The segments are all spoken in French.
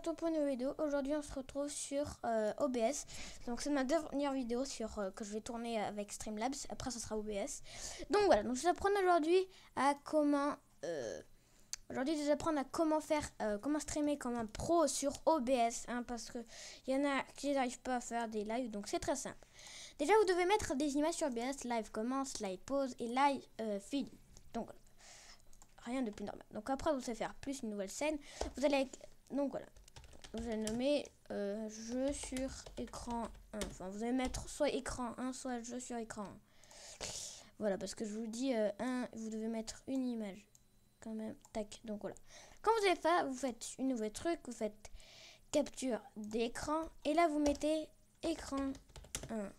retrouve pour une nouvelle vidéo. Aujourd'hui on se retrouve sur OBS. Donc c'est ma dernière vidéo sur que je vais tourner avec Streamlabs. Après ça sera OBS. Donc voilà, donc je vais apprendre aujourd'hui à comment faire comment streamer comme un pro sur OBS, hein, parce que il y en a qui n'arrivent pas à faire des lives, donc c'est très simple. Déjà vous devez mettre des images sur OBS, live commence, live pause et live feed. Donc rien de plus normal. Donc après vous allez faire plus une nouvelle scène. Vous allez donc voilà. Vous allez nommer jeu sur écran 1. Enfin vous allez mettre soit écran 1 soit jeu sur écran 1. Voilà, parce que je vous dis 1, vous devez mettre une image quand même. Tac. Donc voilà. Quand vous avez fait, vous faites une nouvelle truc, vous faites capture d'écran et là vous mettez écran 1.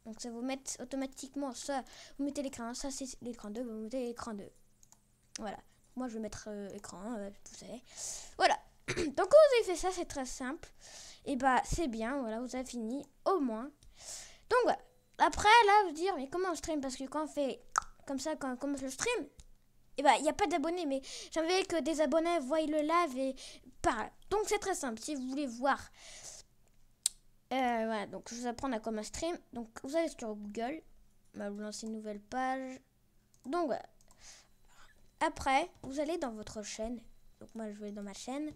Donc ça vous met automatiquement ça, vous mettez l'écran 1, ça c'est l'écran 2, vous mettez l'écran 2. Voilà. Moi je vais mettre écran 1, vous savez. Voilà. Donc quand vous avez fait ça, c'est très simple. Et bah c'est bien, voilà, vous avez fini au moins. Donc voilà. Après là, vous dire mais comment on stream, parce que quand on fait comme ça, quand on commence le stream, et bah il n'y a pas d'abonnés, mais j'aimerais que des abonnés voient le live et parlent. Donc c'est très simple, si vous voulez voir. Voilà, donc je vous apprends à comment stream. Donc vous allez sur Google, vous lancez une nouvelle page. Donc voilà. Après, vous allez dans votre chaîne. Donc moi je vais dans ma chaîne.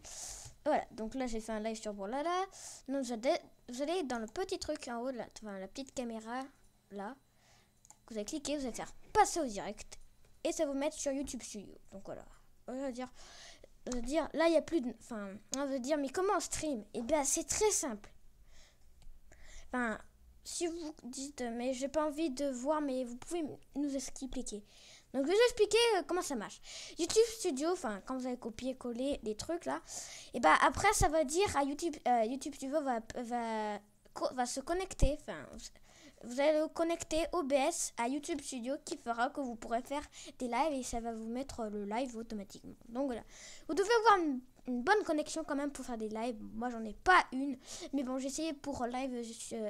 Voilà, donc là j'ai fait un live sur Brawlhalla. Donc vous allez dans le petit truc en haut, là, enfin, la petite caméra là. Vous allez cliquer, vous allez faire passer au direct. Et ça va vous mettre sur YouTube Studio. Donc voilà. On va dire là il n'y a plus de. Enfin, on va dire mais comment on stream? Et bien c'est très simple. Enfin, si vous dites mais j'ai pas envie de voir, mais vous pouvez nous expliquer. Donc je vais vous expliquer comment ça marche. YouTube Studio, enfin quand vous allez copier-coller les trucs là, et bah après ça va dire à YouTube, YouTube Studio va se connecter, enfin vous allez connecter OBS à YouTube Studio qui fera que vous pourrez faire des lives et ça va vous mettre le live automatiquement. Donc voilà, vous devez avoir une bonne connexion quand même pour faire des lives. Moi j'en ai pas une, mais bon j'ai essayé pour live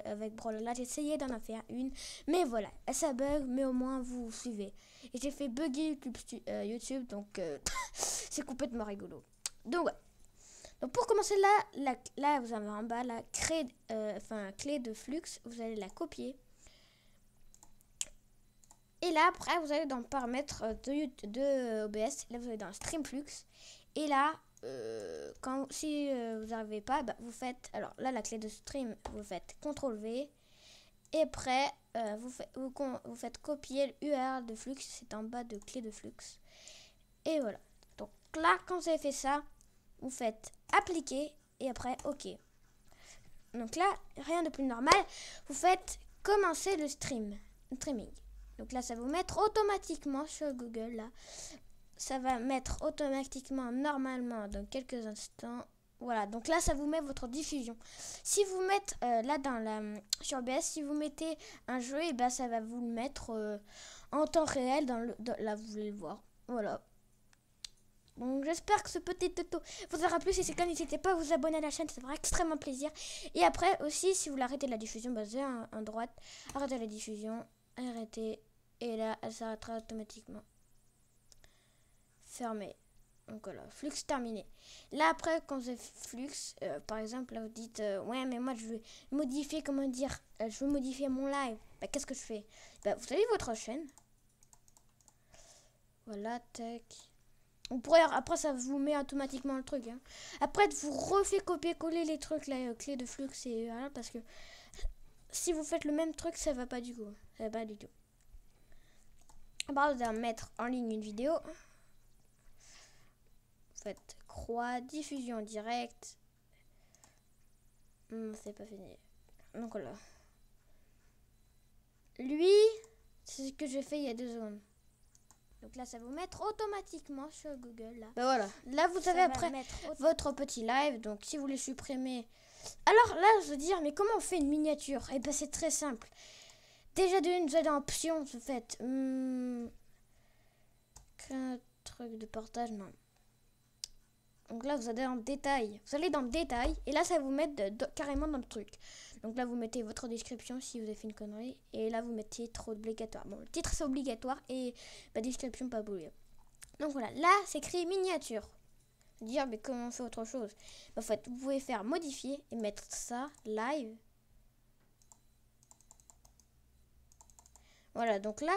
avec Brawlhalla, j'ai essayé d'en faire une, mais voilà, ça bug, mais au moins vous suivez. Et j'ai fait bugger YouTube, donc c'est complètement rigolo. Donc ouais. Donc pour commencer là vous avez en bas la clé de flux, vous allez la copier. Et là après vous allez dans le paramètre de OBS, là vous allez dans Streamflux. Et là si vous n'arrivez pas, vous faites, alors là la clé de stream, vous faites CTRL-V. Et après, vous faites copier l'URL de flux, c'est en bas de clé de flux. Et voilà. Donc là, quand vous avez fait ça, vous faites appliquer et après OK. Donc là, rien de plus normal. Vous faites commencer le streaming. Donc là, ça va vous mettre automatiquement sur Google. Là, ça va mettre automatiquement normalement dans quelques instants. Voilà, donc là ça vous met votre diffusion. Si vous mettez sur OBS, si vous mettez un jeu, et ça va vous le mettre en temps réel là vous voulez le voir. Voilà. Donc j'espère que ce petit tuto vous aura plu. Si c'est le cas, n'hésitez pas à vous abonner à la chaîne, ça fera extrêmement plaisir. Et après aussi, si vous voulez arrêter la diffusion, c'est en droite, arrêtez la diffusion, arrêtez, et là elle s'arrêtera automatiquement. Fermé. Donc voilà, flux terminé. Là après, quand vous avez flux, par exemple, là vous dites ouais mais moi je veux modifier, comment dire, je veux modifier mon live. Qu'est-ce que je fais? Vous avez votre chaîne. Voilà, tac. On pourrait, après ça vous met automatiquement le truc. Hein. Après vous refait copier-coller les trucs, la clé de flux et voilà, parce que si vous faites le même truc, ça va pas du coup. Ça va pas du tout. Après vous allez mettre en ligne une vidéo. Faites croix, diffusion directe. C'est pas fini. Donc voilà. Lui, c'est ce que j'ai fait il y a 2 secondes. Donc là, ça va vous mettre automatiquement sur Google. Là, voilà. Là, vous avez après votre petit live. Donc si vous voulez supprimer. Alors là, je veux dire, mais comment on fait une miniature? Et c'est très simple. Déjà d'une, vous allez en option, vous faites. Qu'un truc de portage, non. Donc là, vous allez dans détail. Vous allez dans détail. Et là, ça va vous mettre carrément dans le truc. Donc là, vous mettez votre description si vous avez fait une connerie. Et là, vous mettez titre obligatoire. Bon, le titre, c'est obligatoire. Et description, pas obligatoire. Donc voilà. Là, c'est écrit miniature. dire mais comment on fait autre chose. En fait, vous pouvez faire modifier et mettre ça live. Voilà, donc là,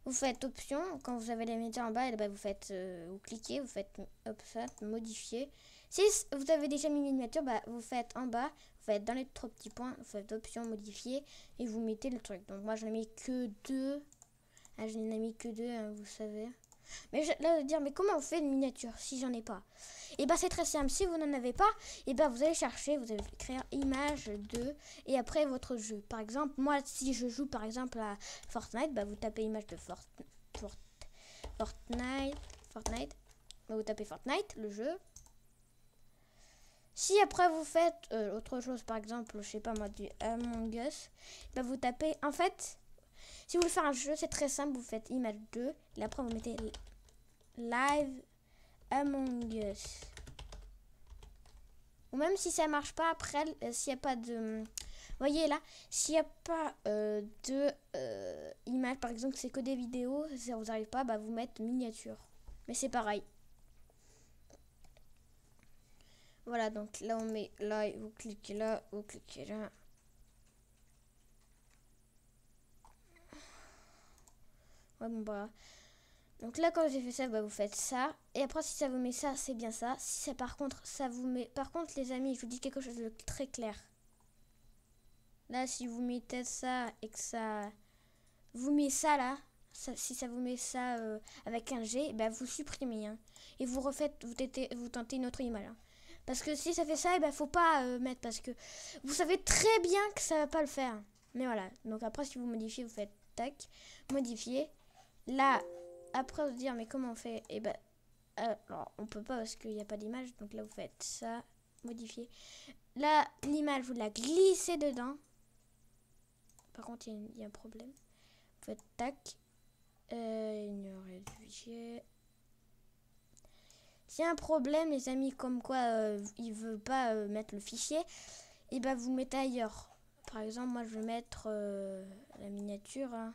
vous faites option. Quand vous avez les médias en bas, et ben vous faites, vous cliquez, vous faites option, modifier. Si vous avez déjà mis une miniature, bah, vous faites en bas, vous faites dans les 3 petits points, vous faites option, modifier et vous mettez le truc. Donc moi, je n'ai mis que 2. Ah, je n'ai mis que 2, hein, vous savez. Mais là, dire, mais comment on fait une miniature si j'en ai pas? Et bah c'est très simple. Si vous n'en avez pas, et ben vous allez chercher, vous allez écrire image 2 et après votre jeu. Par exemple, moi si je joue par exemple à Fortnite, bah vous tapez image de Fortnite. Bah, vous tapez Fortnite, le jeu. Si après vous faites autre chose, par exemple, je sais pas moi, du Among Us, bah vous tapez, en fait, si vous voulez faire un jeu, c'est très simple, vous faites image 2, et après vous mettez live Among Us. Ou même si ça marche pas après, s'il n'y a pas de... voyez là, s'il n'y a pas de image, par exemple, c'est que des vidéos, si ça vous arrive pas, bah vous mettez miniature. Mais c'est pareil. Voilà, donc là on met là, vous cliquez là, vous cliquez là. Ouais, bon bah. Donc là quand j'ai fait ça, bah vous faites ça. Et après si ça vous met ça, c'est bien ça. Si ça par contre, ça vous met... Par contre les amis, je vous dis quelque chose de très clair. Là si vous mettez ça et que ça... Vous met ça là. Si ça vous met ça avec un G, bah vous supprimez. Hein, et vous refaites, vous tentez une autre image. Hein. Parce que si ça fait ça, il ben faut pas mettre parce que vous savez très bien que ça va pas le faire. Mais voilà. Donc après, si vous modifiez, vous faites tac, modifier. Là, après vous dire mais comment on fait? Et ben alors on peut pas parce qu'il n'y a pas d'image. Donc là vous faites ça, modifier. Là l'image vous la glissez dedans. Par contre il y a un problème. Vous faites tac, ignorer le fichier. S'il y a un problème, les amis, comme quoi il veut pas mettre le fichier, et ben vous mettez ailleurs. Par exemple, moi je vais mettre la miniature. Hein.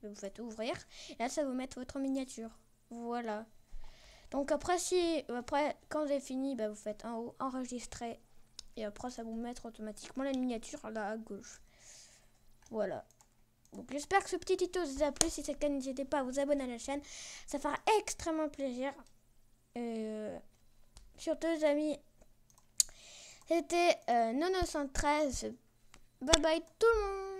Vous faites ouvrir. Et là, ça va vous mettre votre miniature. Voilà. Donc après, quand vous avez fini, ben, vous faites en haut enregistrer. Et après, ça va vous mettre automatiquement la miniature là à gauche. Voilà. Donc j'espère que ce petit tuto vous a plu. Si c'est le cas, n'hésitez pas à vous abonner à la chaîne. Ça fera extrêmement plaisir. Surtout les amis, c'était 913. Bye bye tout le monde.